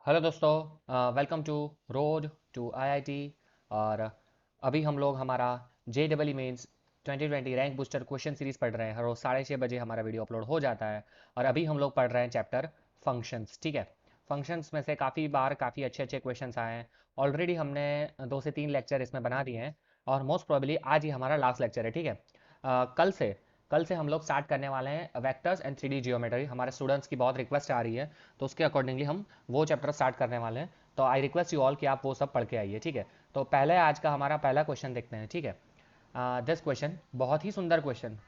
Hello दोस्तों, welcome to road to IIT. और अभी हम लोग हमारा J double E mains 2020 rank booster question series पढ़ रहे हैं। हर रोज 6:30 बजे हमारा वीडियो अपलोड हो जाता है। और अभी हम लोग पढ़ रहे हैं चैप्टर फंक्शंस। ठीक है, फंक्शंस में से काफ़ी बार काफ़ी अच्छे अच्छे क्वेश्चंस आए हैं। ऑलरेडी हमने 2 से 3 लेक्चर इसमें बना दिए हैं और मोस्ट प्रोबेबली आज ही हमारा लास्ट लेक्चर है। ठीक है, कल से हम लोग स्टार्ट करने वाले हैं वेक्टर्स एंड 3D जियोमेट्री। हमारे स्टूडेंट्स की बहुत रिक्वेस्ट आ रही है, तो उसके अकॉर्डिंगली हम वो चैप्टर स्टार्ट करने वाले हैं। तो आई रिक्वेस्ट यू ऑल कि आप वो सब पढ़ के आइए। ठीक है, तो पहले आज का हमारा पहला क्वेश्चन देखते हैं। ठीक है, दिस क्वेश्चन बहुत ही सुंदर question,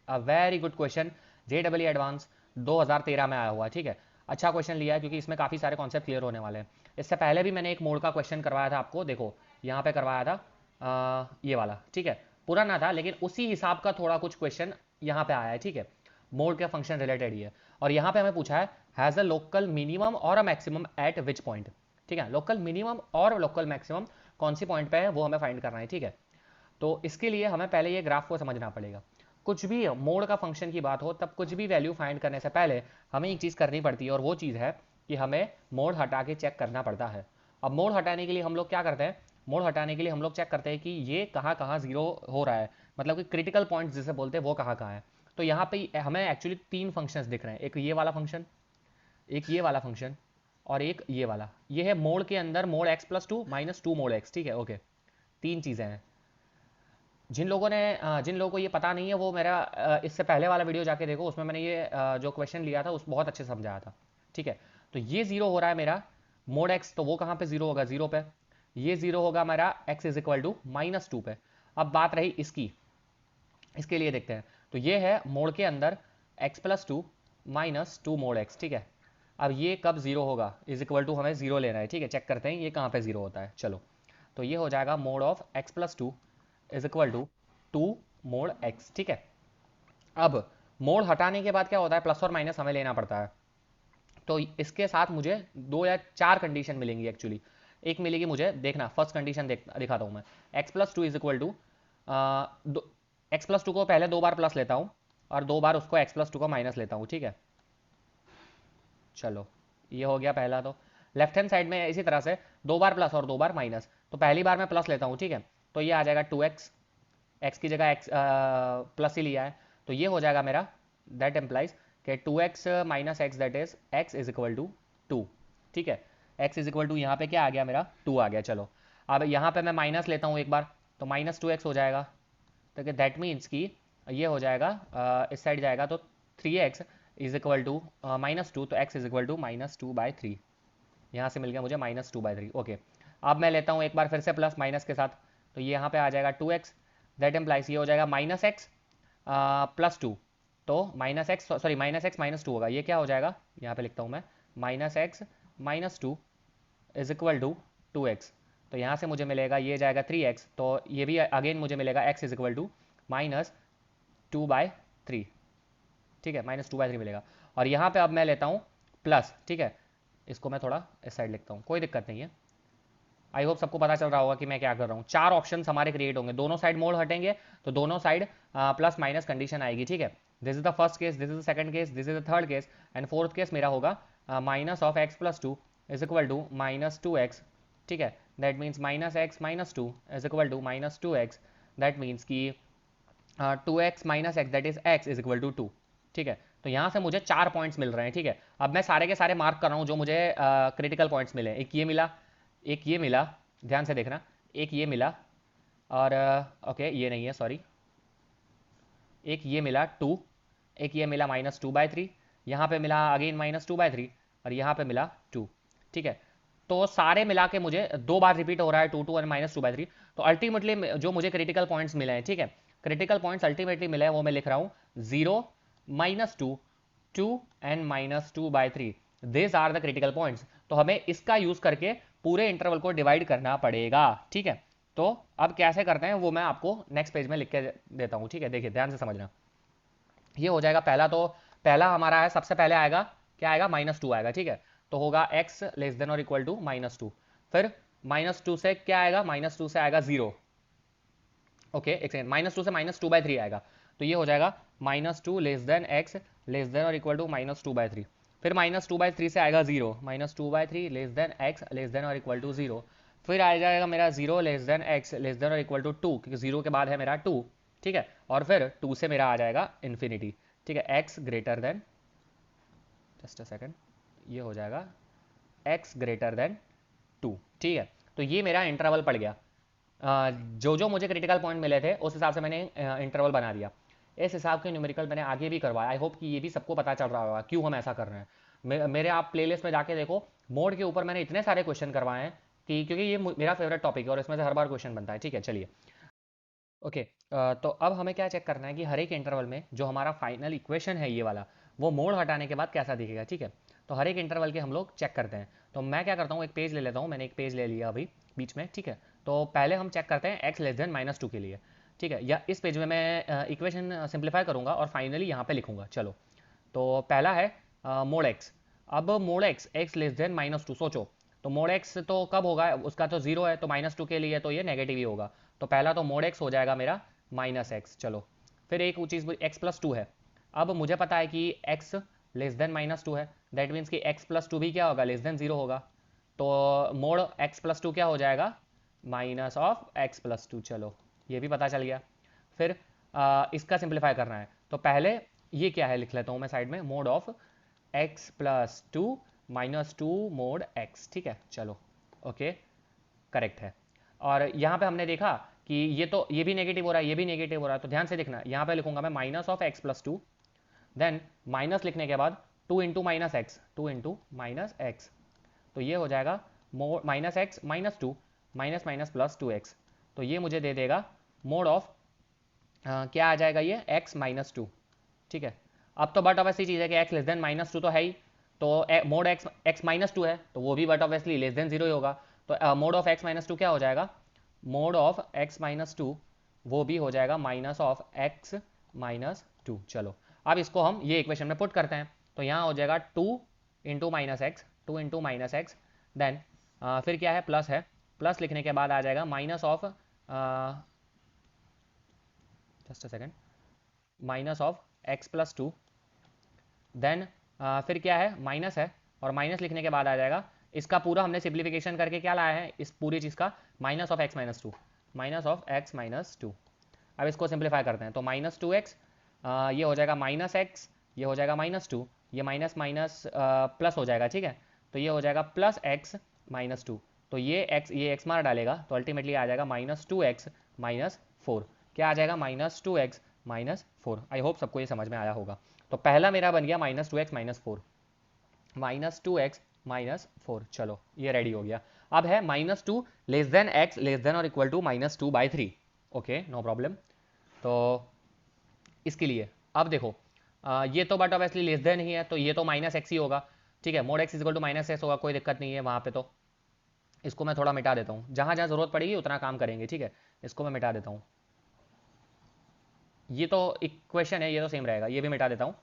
a very good question. J double advance 2013 में आया हुआ है। ठीक है, अच्छा क्वेश्चन लिया है क्योंकि इसमें काफ़ी सारे कॉन्सेप्ट क्लियर होने वाले हैं। इससे पहले भी मैंने एक मोड का क्वेश्चन करवाया था आपको, देखो यहाँ पे करवाया था ये वाला। ठीक है, पुराना था लेकिन उसी हिसाब का थोड़ा कुछ क्वेश्चन यहाँ पे आया है। ठीक है, मोड के फंक्शन रिलेटेड ही है। और यहाँ पे हमें पूछा है हैज़ अ लोकल मिनिमम और a maximum eight which point. ठीक है, लोकल मिनिमम और लोकल मैक्सिमम कौन सी पॉइंट पे है वो हमें फाइंड करना है। ठीक है, तो इसके लिए हमें पहले ये ग्राफ को समझना पड़ेगा। कुछ भी मोड का फंक्शन की बात हो तब कुछ भी वैल्यू फाइंड करने से पहले हमें एक चीज़ करनी पड़ती है, और वो चीज़ है कि हमें मोड हटा के चेक करना पड़ता है। अब मोड हटाने के लिए हम लोग क्या करते हैं, मोड हटाने के लिए हम लोग चेक करते हैं कि ये कहाँ कहाँ जीरो हो रहा है, मतलब कि क्रिटिकल पॉइंट्स जिसे बोलते हैं वो कहाँ कहाँ है। तो यहाँ पे हमें एक्चुअली 3 फंक्शंस दिख रहे हैं, एक ये वाला फंक्शन, एक ये वाला फंक्शन, और एक ये वाला। ये है मोड के अंदर मोड x+2 -2 मोड x। ठीक है, ओके, 3 चीज़ें हैं। जिन लोगों को ये पता नहीं है वो मेरा इससे पहले वाला वीडियो जाके देखो, उसमें मैंने ये जो क्वेश्चन लिया था उस बहुत अच्छे से समझाया था। ठीक है, तो ये जीरो हो रहा है मेरा मोड एक्स, तो वो कहाँ पे जीरो होगा, जीरो पे। ये जीरो होगा मेरा x इज इक्वल टू -2 पे। अब बात रही इसकी, इसके लिए देखते हैं। तो ये है मोड के अंदर x+2 -2 मोड x। ठीक है, अब ये कब जीरो होगा, इज इक्वल टू हमें जीरो लेना है। ठीक है, चेक करते हैं ये कहाँ पे जीरो होता है। चलो, तो ये हो जाएगा mod of x+2 is equal to 2 mod x। ठीक है, अब मोड हटाने के बाद क्या होता है, प्लस और माइनस हमें लेना पड़ता है। तो इसके साथ मुझे 2 या 4 कंडीशन मिलेंगी एक्चुअली। एक मिलेगी मुझे, देखना फर्स्ट कंडीशन दिखाता हूँ मैं। x+2 is equal to x+2 को पहले 2 बार प्लस लेता हूँ और 2 बार उसको x+2 को माइनस लेता हूँ। ठीक है, चलो ये हो गया पहला। तो लेफ्ट हैंड साइड में इसी तरह से 2 बार प्लस और 2 बार माइनस। तो पहली बार मैं प्लस लेता हूँ। ठीक है, तो ये आ जाएगा 2x, एक्स की जगह एक्स प्लस ही लिया है, तो ये हो जाएगा मेरा, दैट एम्प्लाइज कि 2x minus x, that is x is equal to 2। ठीक है, x इज इक्वल टू यहाँ पे क्या आ गया मेरा, 2 आ गया। चलो, अब यहाँ पे मैं माइनस लेता हूँ एक बार, तो -2x हो जाएगा। तो दैट मीन्स कि ये हो जाएगा इस साइड जाएगा तो 3x इज इक्वल टू -2, तो x इज इक्वल टू -2/3। यहाँ से मिल गया मुझे -2/3। ओके, अब मैं लेता हूँ एक बार फिर से प्लस माइनस के साथ, तो ये यहाँ पे आ जाएगा 2x, दैट एम्प्लाइज ये हो जाएगा -x +2। तो -x, सॉरी -x -2 होगा, ये क्या हो जाएगा, यहाँ पे लिखता हूँ मैं, -x -2 is equal to 2x। तो यहाँ से मुझे मिलेगा ये जाएगा 3x, तो ये भी अगेन मुझे मिलेगा x इज इक्वल टू -2/3। ठीक है, -2/3 मिलेगा। और यहाँ पे अब मैं लेता हूँ प्लस। ठीक है, इसको मैं थोड़ा इस साइड लिखता हूँ, कोई दिक्कत नहीं है। आई होप सबको पता चल रहा होगा कि मैं क्या कर रहा हूँ। 4 ऑप्शन हमारे क्रिएट होंगे, दोनों साइड मोड हटेंगे तो दोनों साइड प्लस माइनस कंडीशन आएगी। ठीक है, this is the first case, this is the second case, this is the third case, and fourth case मेरा होगा minus of x+2 is equal to -2x। ठीक है, that means -x -2 is equal to -2x। That means कि 2x minus x, that is x is equal to 2। ठीक है, तो यहाँ से मुझे 4 पॉइंट्स मिल रहे हैं। ठीक है, अब मैं सारे के सारे मार्क कर रहा हूँ जो मुझे क्रिटिकल पॉइंट्स मिले। एक ये मिला, एक ये मिला, ध्यान से देखना, एक ये मिला, और ओके ये नहीं है, सॉरी, एक ये मिला 2, एक ये मिला -2/3, यहाँ पे मिला अगेन -2/3, और यहाँ पे मिला 2। ठीक है, तो सारे मिला के मुझे 2 बार रिपीट हो रहा है 2 2 और -2/3। तो अल्टीमेटली जो मुझे क्रिटिकल पॉइंट्स मिले हैं, ठीक है, क्रिटिकल पॉइंट्स अल्टीमेटली मिले हैं, वो मैं लिख रहा हूँ 0 -2 2 and -2/3। This are the critical points. तो हमें इसका यूज करके पूरे इंटरवल को डिवाइड करना पड़ेगा। ठीक है, तो अब कैसे करते हैं वो मैं आपको नेक्स्ट पेज में लिख के देता हूँ। ठीक है, देखिए ध्यान से समझना। ये हो जाएगा पहला, तो पहला हमारा है, सबसे पहले आएगा क्या आएगा, -2 आएगा। ठीक है, तो होगा x लेस देन और इक्वल टू -2। फिर -2 से क्या आएगा, -2 से आएगा 0। ओके, एक सेकेंड, -2 से -2/3 आएगा, तो ये हो जाएगा -2 less than x less than और इक्वल टू -2/3। फिर -2/3 से आएगा 0, -2/3 less than x less than और इक्वल टू 0। फिर आ जाएगा मेरा 0 less than x less than और इक्वल टू 2, क्योंकि 0 के बाद है मेरा 2, ठीक है। और फिर 2 से मेरा आ जाएगा इन्फिनिटी, ठीक है। x greater than, just a second, ये हो जाएगा x ग्रेटर देन 2, ठीक है। तो ये मेरा इंटरवल पड़ गया। जो जो मुझे क्रिटिकल पॉइंट मिले थे उस हिसाब से मैंने इंटरवल बना दिया। इस हिसाब के न्यूमेरिकल मैंने आगे भी करवाया। आई होप कि ये भी सबको पता चल रहा होगा क्यों हम ऐसा कर रहे हैं। मेरे आप प्लेलिस्ट में जाके देखो, मोड के ऊपर मैंने इतने सारे क्वेश्चन करवाए हैं कि क्योंकि ये मेरा फेवरेट टॉपिक है और इसमें से हर बार क्वेश्चन बनता है, ठीक है। चलिए, ओके। तो अब हमें क्या चेक करना है कि हर एक इंटरवल में जो हमारा फाइनल इक्वेशन है ये वाला, वो मोड हटाने के बाद कैसा दिखेगा, ठीक है। तो हर एक इंटरवल के हम लोग चेक करते हैं। तो मैं क्या करता हूँ, एक पेज ले लेता हूँ। मैंने एक पेज ले लिया अभी बीच में, ठीक है। तो पहले हम चेक करते हैं एक्स लेस देन -2 के लिए, ठीक है। या इस पेज में मैं इक्वेशन सिंप्लीफाई करूँगा और फाइनली यहाँ पे लिखूंगा। चलो, तो पहला है मोड एक्स। अब mode x x less then -2, सोचो। तो मोड एक्स तो कब होगा, उसका तो 0 है, तो -2 के लिए तो ये नेगेटिव ही होगा। तो पहला तो मोड एक्स हो जाएगा मेरा -x। चलो, फिर एक चीज़ x+2 है। अब मुझे पता है कि x लेस देन -2 है, दैट मीन्स कि x+2 भी क्या होगा, लेस देन 0 होगा। तो मोड x+2 क्या हो जाएगा, -(x+2)। चलो, ये भी पता चल गया। फिर इसका सिंप्लीफाई करना है, तो पहले ये क्या है लिख लेता हूँ मैं साइड में, mode of x+2 -2 mod x, ठीक है। चलो, ओके, करेक्ट है। और यहाँ पे हमने देखा कि ये भी नेगेटिव हो रहा है, ये भी नेगेटिव हो रहा है। तो ध्यान से देखना, यहाँ पे लिखूंगा मैं -(x+2), देन माइनस लिखने के बाद 2 into minus x, 2 into minus x. तो ये हो जाएगा -x -2 minus minus plus 2x। तो ये मुझे दे देगा मोड ऑफ क्या आ जाएगा ये, x-2, ठीक है। अब तो बट ऑब्वियसली चीज़ है कि x लेस देन -2 तो है ही, तो मोड x-2 है, तो वो भी बट ऑब्वियसली लेस देन 0 ही होगा। तो मोड ऑफ x-2 क्या हो जाएगा, मोड ऑफ x-2 वो भी हो जाएगा माइनस ऑफ x-2। चलो, अब इसको हम ये इक्वेशन में पुट करते हैं। तो यहाँ हो जाएगा 2 into minus x, 2 into minus x, then फिर क्या है, प्लस है। प्लस लिखने के बाद आ जाएगा minus of, just a second, minus of x+2, then फिर क्या है, माइनस है। और माइनस लिखने के बाद आ जाएगा, इसका पूरा हमने सिंप्लीफिकेशन करके क्या लाया है, इस पूरी चीज़ का minus of x-2, minus of x-2। अब इसको सिंप्लीफाई करते हैं, तो -2x, ये हो जाएगा -x, ये हो जाएगा -2, ये माइनस माइनस प्लस हो जाएगा, ठीक है। तो ये हो जाएगा +x-2। तो ये x मार डालेगा, तो अल्टीमेटली आ जाएगा -2x -4। क्या आ जाएगा, -2x -4। आई होप सबको ये समझ में आया होगा। तो पहला मेरा बन गया -2x -4, -2x -4। चलो, ये रेडी हो गया। अब है -2 less than x less than और equal to -2/3। Okay, no problem. तो इसके लिए अब देखो, ये तो बट ऑब्वियसली लेस देन ही है, तो ये तो -x ही होगा, ठीक है। Mod x equal to -x होगा, कोई दिक्कत नहीं है वहाँ पे। तो इसको मैं थोड़ा मिटा देता हूँ, जहाँ जहाँ ज़रूरत पड़ेगी उतना काम करेंगे, ठीक है। इसको मैं मिटा देता हूँ, ये तो इक्वेशन है, ये तो सेम रहेगा, ये भी मिटा देता हूँ,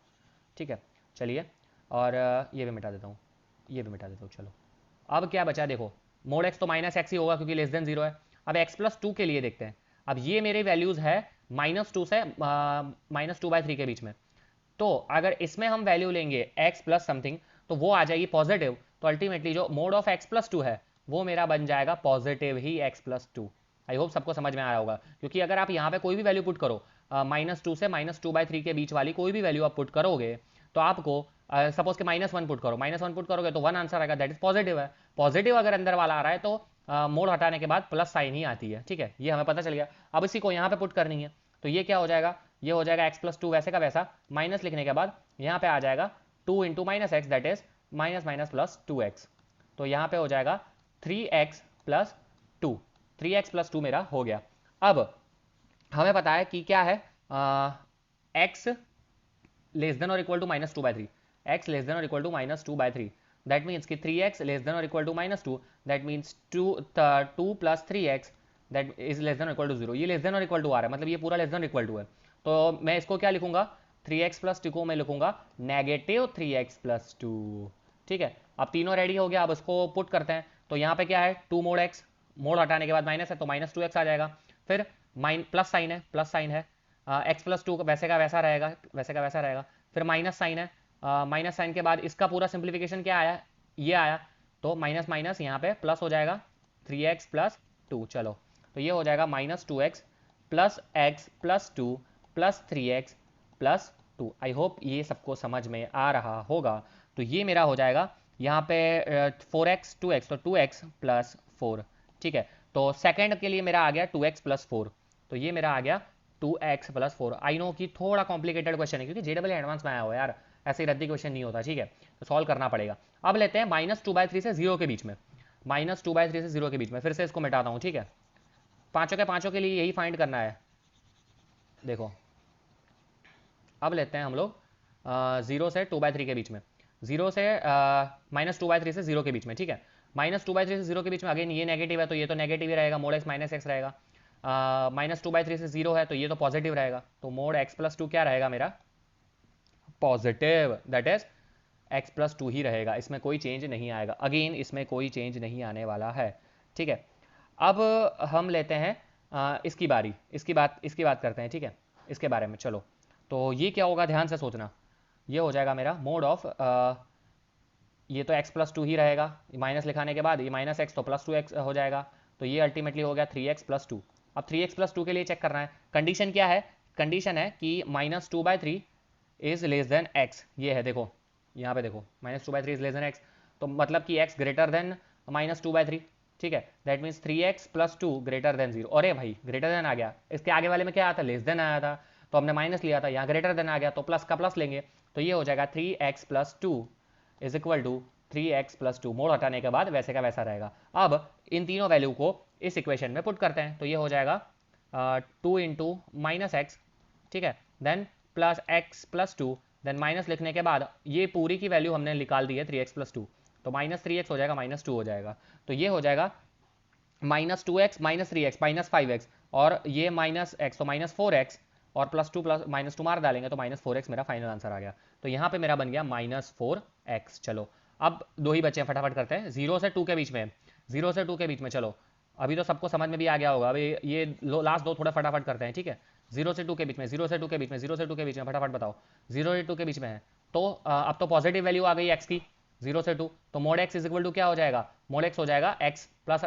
ठीक है। चलिए, और ये भी मिटा देता हूँ, ये भी मिटा देता हूँ। चलो, अब क्या बचा देखो, मोड x तो -x ही होगा क्योंकि लेस देन 0 है। अब x+2 के लिए देखते हैं। अब ये मेरे वैल्यूज़ है -2 से -2/3 के बीच में। तो अगर इसमें हम वैल्यू लेंगे x प्लस समथिंग, तो वो आ जाएगी पॉजिटिव। तो अल्टीमेटली जो मोड ऑफ x+2 है वो मेरा बन जाएगा positive he x+2। I hope सबको समझ में आया होगा, क्योंकि अगर आप यहाँ पे कोई भी वैल्यू पुट करो, -2 से -2/3 के बीच वाली कोई भी वैल्यू आप पुट करोगे, तो आपको सपोज के -1 पुट करो, -1 पुट करोगे तो 1 आंसर आएगा, दैट इज पॉजिटिव है। पॉजिटिव अगर अंदर वाला आ रहा है तो मोड हटाने के बाद प्लस साइन ही आती है, ठीक है। ये हमें पता चल गया। अब इसी को यहाँ पे पुट करनी है, तो ये क्या हो जाएगा, ये हो जाएगा x+2 वैसे का वैसा, माइनस लिखने के बाद यहाँ पे आ जाएगा 2 into minus x, that is minus minus plus 2x। तो यहाँ पे हो जाएगा 3x प्लस 2, 3x प्लस 2 मेरा हो गया। अब हमें पता है कि क्या है, x लेस देन और equal to -2/3, x less than और इक्वल टू -2/3, दैट मीन्स कि 3x लेस देन और equal to -2, that means 2 plus 3x that is less than और इक्वल टू 0। ये लेस देन और इक्वल टू आ रहा है, मतलब ये पूरा लेस देन और इक्वल टू है। तो मैं इसको क्या लिखूंगा, 3x प्लस 2 को मैं लिखूंगा -3x+2, ठीक है। अब तीनों रेडी हो गया, अब इसको पुट करते हैं। तो यहाँ पे क्या है, 2 मोड x, मोड हटाने के बाद माइनस है तो -2x आ जाएगा। फिर प्लस साइन है, प्लस साइन है, x+2 वैसे का वैसा रहेगा, वैसे का वैसा रहेगा। फिर माइनस साइन है, माइनस साइन के बाद इसका पूरा सिंप्लीफिकेशन क्या आया, ये आया, तो माइनस माइनस यहाँ पे प्लस हो जाएगा 3x प्लस 2। चलो, तो ये हो जाएगा -2x plus 2 plus 3x plus 2। I hope ये सबको समझ में आ रहा होगा। तो ये मेरा हो जाएगा यहाँ पे 4x 2x, तो 2x प्लस 4। ठीक है, तो सेकंड के लिए मेरा आ गया 2x प्लस 4, तो ये मेरा आ गया 2x प्लस 4। आई नो कि थोड़ा कॉम्प्लिकेटेड क्वेश्चन है क्योंकि जेडबल एडवांस में आया हुआ यार, ऐसे ही रद्दी क्वेश्चन नहीं होता। ठीक है, तो सॉल्व करना पड़ेगा। अब लेते हैं -2/3 से 0 के बीच में, -2/3 से 0 के बीच में, फिर से इसको मिटाता हूँ। ठीक है, पाँचों के पाँचों के लिए यही फाइंड करना है। देखो, अब लेते हैं हम लोग 0 से 2/3 के बीच में, 0 से -2/3 से 0 के बीच में। ठीक है, -2/3 से 0 के बीच में, अगेन ये नेगेटिव है तो ये तो नेगेटिव ही रहेगा, मोड एक्स माइनस एक्स रहेगा। -2/3 से 0 है तो ये तो पॉजिटिव रहेगा, तो मोड एक्स प्लस 2 क्या रहेगा मेरा, positive, that is x plus 2 ही रहेगा, इसमें कोई चेंज नहीं आएगा। अगेन इसमें कोई चेंज नहीं आने वाला है। ठीक है, अब हम लेते हैं इसकी बारी, इसकी बात करते हैं। ठीक है, इसके बारे में चलो। तो ये क्या होगा, ध्यान से सोचना। ये हो जाएगा मेरा मोड ऑफ, ये तो x प्लस 2 ही रहेगा, माइनस लिखाने के बाद ये माइनस एक्स तो प्लस 2x हो जाएगा, तो ये अल्टीमेटली हो गया 3x प्लस 2। अब 3x प्लस 2 के लिए चेक करना है, कंडीशन क्या है, कंडीशन है कि -2/3 इज लेस देन x। ये है, देखो यहाँ पे देखो, -2/3 इज लेस देन x, तो मतलब कि x ग्रेटर देन -2/3। ठीक है, that means 3x plus 2 greater than 0। अरे भाई, ग्रेटर देन आ गया, इसके आगे वाले में क्या आया था, लेस देन आया था, तो हमने माइनस लिया था, यहाँ ग्रेटर देन आ गया तो प्लस का प्लस लेंगे, तो ये हो जाएगा 3x plus 2 is equal to 3x plus 2। Mod हटाने के बाद वैसे का वैसा रहेगा। अब इन तीनों वैल्यू को इस इक्वेशन में पुट करते हैं, तो ये हो जाएगा 2 इंटू माइनस एक्स, ठीक है, then plus x plus 2, then minus लिखने के बाद ये पूरी की वैल्यू हमने निकाल दी है 3x प्लस 2, तो -3x हो जाएगा, -2 हो जाएगा, तो ये हो जाएगा -2x -3x -5x, और ये माइनस एक्स तो -4x, और +2 प्लस -2 मार डालेंगे तो -4x मेरा फाइनल आंसर आ गया। तो यहाँ पे मेरा बन गया -4x। चलो, अब दो ही बच्चे हैं, फटाफट करते हैं। 0 से 2 के बीच में, 0 से 2 के बीच में, चलो अभी तो सबको समझ में भी आ गया होगा। अभी ये लास्ट दो थोड़ा फटाफट करते हैं। ठीक है, 0 से 2 के बीच में, 0 से 2 के बीच में, 0 से 2 के बीच में, फटाफट बताओ। 0 से 2 के बीच में है, तो अब तो पॉजिटिव वैल्यू आ गई एक्स की, 0 से 2, तो mod x is equal to क्या हो जाएगा, मोड एक्स हो जाएगा एक्स प्लस,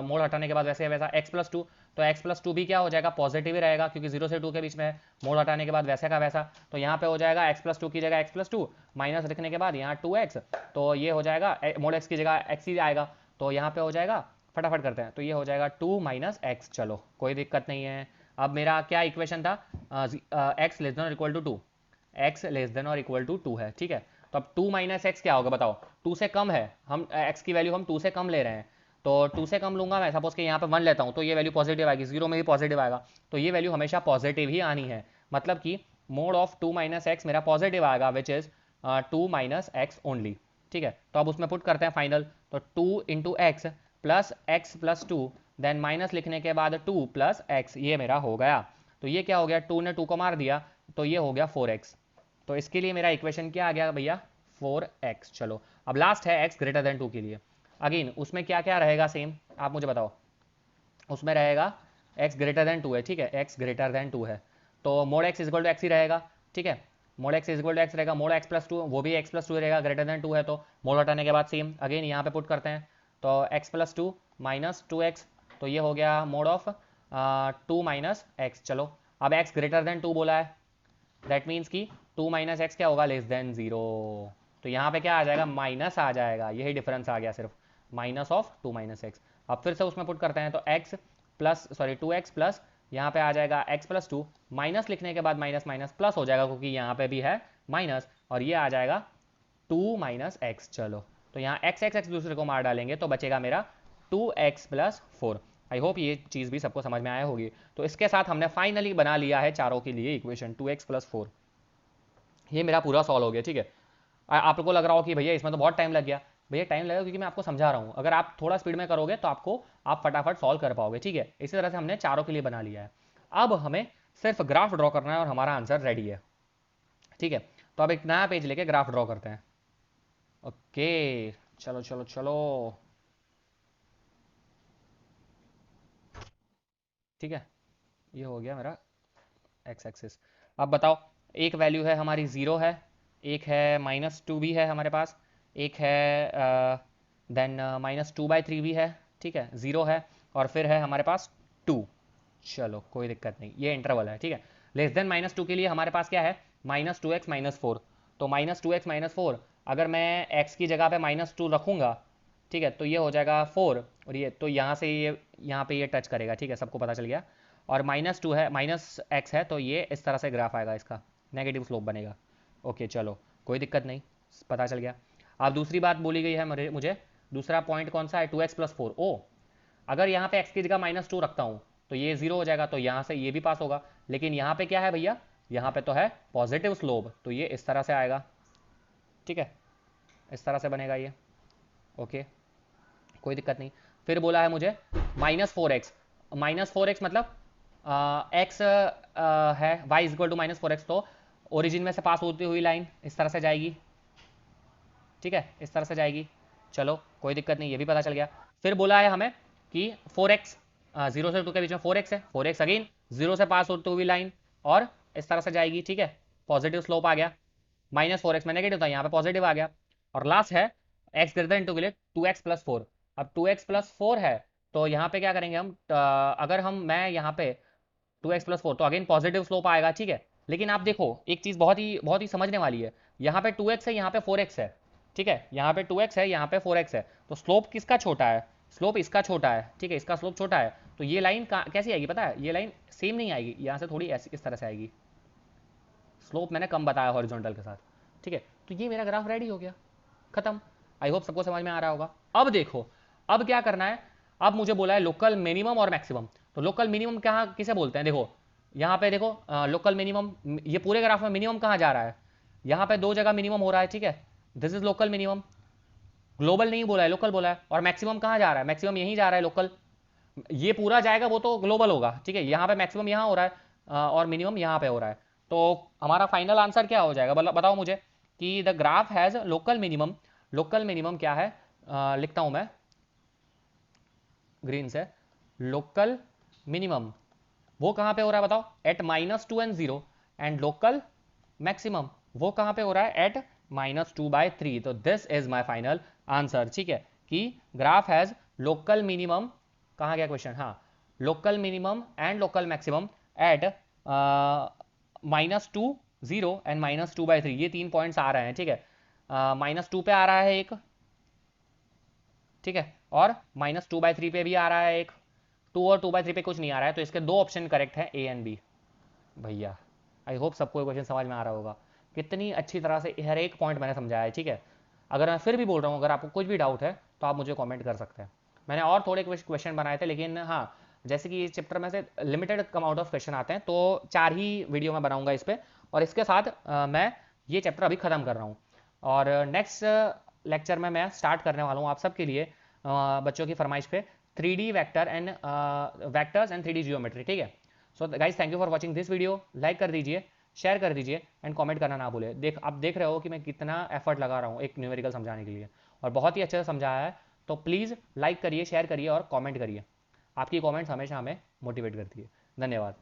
मोड हटाने के बाद वैसे वैसा एक्स प्लस 2, तो एक्स प्लस 2 भी क्या हो जाएगा, पॉजिटिव ही रहेगा क्योंकि 0 से 2 के बीच में है, मोड हटाने के बाद वैसे का वैसा, तो यहाँ पे हो जाएगा एक्स प्लस 2 की जगह एक्स प्लस 2, माइनस लिखने के बाद यहाँ 2x, तो ये हो जाएगा मोड एक्स की जगह एक्स ही आएगा, तो यहाँ पे हो जाएगा, फटाफट करते हैं, तो ये हो जाएगा 2 माइनस एक्स। चलो, कोई दिक्कत नहीं है। अब मेरा क्या इक्वेशन था, एक्स लेस देन और equal to 2, x less than और इक्वल टू 2 है। ठीक है, तो अब 2 माइनस एक्स क्या होगा बताओ, 2 से कम है, हम एक्स की वैल्यू हम 2 से कम ले रहे हैं, तो 2 से कम लूंगा मैं, सपोज कि यहाँ पे 1 लेता हूँ, तो ये वैल्यू पॉजिटिव आएगी, 0 में भी पॉजिटिव आएगा, तो ये वैल्यू हमेशा पॉजिटिव ही आनी है, मतलब कि मोड ऑफ 2 माइनस एक्स मेरा पॉजिटिव आएगा, which is 2 minus x only. ठीक है, तो अब उसमें पुट करते हैं फाइनल, तो 2 into x plus 2, then minus लिखने के बाद 2 प्लस एक्स, ये मेरा हो गया। तो ये क्या हो गया, 2 ने 2 को मार दिया, तो ये हो गया 4x। तो इसके लिए मेरा इक्वेशन क्या आ गया भैया, 4x। चलो, अब लास्ट है x ग्रेटर देन 2 के लिए। अगेन उसमें क्या क्या रहेगा, सेम आप मुझे बताओ। उसमें रहेगा x ग्रेटर देन 2 है, ठीक है, x ग्रेटर देन 2 है, तो mod x is equal to X ही रहेगा। ठीक है, mod x is equal to X रहेगा, मोड x प्लस 2 वो भी x प्लस 2 रहेगा, ग्रेटर देन 2 है, तो मोड हटाने के बाद सेम अगेन यहाँ पे पुट करते हैं, तो x प्लस 2 माइनस 2x, तो ये हो गया मोड ऑफ 2 माइनस एक्स। चलो, अब x ग्रेटर देन 2 बोला है, दैट मीन्स कि 2 माइनस एक्स क्या होगा, लेस देन 0, तो यहाँ पे क्या आ जाएगा, माइनस आ जाएगा, यही डिफरेंस आ गया सिर्फ, माइनस ऑफ 2 माइनस एक्स। अब फिर से उसमें पुट करते हैं, तो x plus sorry 2x plus, यहाँ पे आ जाएगा x प्लस 2, माइनस लिखने के बाद माइनस माइनस प्लस हो जाएगा क्योंकि यहाँ पे भी है माइनस, और ये आ जाएगा 2 माइनस एक्स। चलो, तो यहाँ x x x दूसरे को मार डालेंगे तो बचेगा मेरा 2x प्लस 4। आई होप ये चीज़ भी सबको समझ में आया होगी। तो इसके साथ हमने फाइनली बना लिया है चारों के लिए इक्वेशन 2x प्लस 4। ये मेरा पूरा सॉल्व हो गया। ठीक है, आप लोगों को लग रहा हो कि भैया इसमें तो बहुत टाइम लग गया, भैया टाइम लगेगा क्योंकि मैं आपको समझा रहा हूँ, अगर आप थोड़ा स्पीड में करोगे तो आप फटाफट सॉल्व कर पाओगे। ठीक है, इसी तरह से हमने चारों के लिए बना लिया है। अब हमें सिर्फ ग्राफ ड्रॉ करना है और हमारा आंसर रेडी है। ठीक है, तो अब एक नया पेज लेके ग्राफ ड्रॉ करते हैं। ओके, चलो चलो चलो, ठीक है, ये हो गया मेरा एक्स एक्सिस। अब बताओ, एक वैल्यू है हमारी 0 है, एक है -2 भी है हमारे पास, एक है देन -2/3 भी है, ठीक है, 0 है, और फिर है हमारे पास 2। चलो कोई दिक्कत नहीं, ये इंटरवल है, ठीक है। लेस देन -2 के लिए हमारे पास क्या है, -2x -4। तो -2x -4, अगर मैं x की जगह पे -2 रखूँगा, ठीक है, तो ये हो जाएगा 4, और ये तो यहाँ से ये यहाँ पे ये टच करेगा, ठीक है, सबको पता चल गया। और -2 है, -x है, तो ये इस तरह से ग्राफ आएगा, इसका नेगेटिव स्लोप बनेगा। ओके चलो, कोई दिक्कत नहीं, पता चल गया। अब दूसरी बात बोली गई है मुझे दूसरा पॉइंट कौन सा है, 2x + 4। ओ, अगर यहाँ पे x की जगह -2 रखता हूँ तो ये 0 हो जाएगा, तो यहाँ से ये भी पास होगा। लेकिन यहाँ पे क्या है भैया, यहाँ पे तो है पॉजिटिव स्लोप, तो ये इस तरह से आएगा, ठीक है, इस तरह से बनेगा ये। ओके, कोई दिक्कत नहीं। फिर बोला है मुझे -4x, -4x मतलब x है, y = -4x, तो ओरिजिन में से पास होती हुई लाइन इस तरह से जाएगी, ठीक है, इस तरह से जाएगी। चलो कोई दिक्कत नहीं, ये भी पता चल गया। फिर बोला है हमें कि 4x, 0 से 2 के बीच में 4x है, 4x अगेन 0 से पास होती हुई लाइन और इस तरह से जाएगी, ठीक है, पॉजिटिव स्लोप आ गया। -4x में नेगेटिव था, यहाँ पे पॉजिटिव आ गया। और लास्ट है x > 2 के लिए 2x + 4। अब 2x + 4 है, तो यहाँ पे क्या करेंगे हम, अगर मैं यहाँ पे 2x + 4, तो अगेन पॉजिटिव स्लोप आएगा, ठीक है। लेकिन आप देखो एक चीज़ बहुत ही समझने वाली है, यहाँ पे 2x है, यहाँ पे 4x है, ठीक है, यहाँ पे 2x है, यहाँ पे 4x है, तो स्लोप किसका छोटा है, स्लोप इसका छोटा है, ठीक है, इसका स्लोप छोटा है। तो ये लाइन कैसी आएगी पता है, ये लाइन सेम नहीं आएगी, यहाँ से थोड़ी ऐसी इस तरह से आएगी, स्लोप मैंने कम बताया हॉरिजॉन्टल के साथ, ठीक है। तो ये मेरा ग्राफ रेडी हो गया, खत्म। आई होप सबको समझ में आ रहा होगा। अब देखो, अब क्या करना है, अब मुझे बोला है लोकल मिनिमम और मैक्सिमम। तो लोकल मिनिमम कहाँ किसे बोलते हैं, देखो यहाँ पे देखो, लोकल मिनिमम, ये पूरे ग्राफ में मिनिमम कहाँ जा रहा है, यहाँ पे 2 जगह मिनिमम हो रहा है, ठीक है, this is local minimum. Global नहीं बोला है, लोकल बोला है। और मैक्सिमम कहाँ जा रहा है, मैक्सिमम यहीं जा रहा है, लोकल। ये पूरा जाएगा वो तो ग्लोबल होगा, ठीक है, यहाँ पे मैक्सिमम यहाँ हो रहा है, और मिनिमम यहाँ पे हो रहा है। तो हमारा फाइनल आंसर क्या हो जाएगा, बताओ मुझे, कि the graph has local minimum. Local minimum क्या है, लिखता हूँ मैं ग्रीन से, लोकल मिनिमम वो कहाँ पे हो रहा है बताओ, at -2 and 0। And local maximum वो कहाँ पे हो रहा है, एट -2/3। तो this is my final answer, ठीक है, कि ग्राफ हैज लोकल मिनिमम, कहाँ गया क्वेश्चन, हाँ, local minimum and local maximum at -2, 0 and -2/3। ये 3 पॉइंट्स आ रहे हैं, ठीक है, -2 पे आ रहा है एक, ठीक है, और -2/3 पे भी आ रहा है एक, 2 और 2/3 पे कुछ नहीं आ रहा है, तो इसके 2 ऑप्शन करेक्ट है, ए एंड बी। भैया आई होप सबको ये क्वेश्चन समझ में आ रहा होगा, कितनी अच्छी तरह से हर एक पॉइंट मैंने समझाया है, ठीक है। अगर मैं फिर भी बोल रहा हूँ, अगर आपको कुछ भी डाउट है तो आप मुझे कमेंट कर सकते हैं। मैंने और थोड़े क्वेश्चन बनाए थे, लेकिन हाँ, जैसे कि इस चैप्टर में से लिमिटेड अमाउंट ऑफ क्वेश्चन आते हैं, तो 4 ही वीडियो मैं बनाऊंगा इस पर, और इसके साथ मैं ये चैप्टर अभी ख़त्म कर रहा हूँ। और नेक्स्ट लेक्चर में मैं स्टार्ट करने वाला हूँ आप सबके लिए, बच्चों की फरमाइश पे, 3D vector and vectors and 3D geometry, ठीक है। So guys, thank you for watching this video. Like कर दीजिए, शेयर कर दीजिए, एंड कमेंट करना ना भूले। आप देख रहे हो कि मैं कितना एफर्ट लगा रहा हूँ एक न्यूमेरिकल समझाने के लिए, और बहुत ही अच्छे से समझाया है। तो प्लीज़ लाइक करिए, शेयर करिए और कमेंट करिए। आपकी कमेंट्स हमेशा हमें मोटिवेट करती है। धन्यवाद।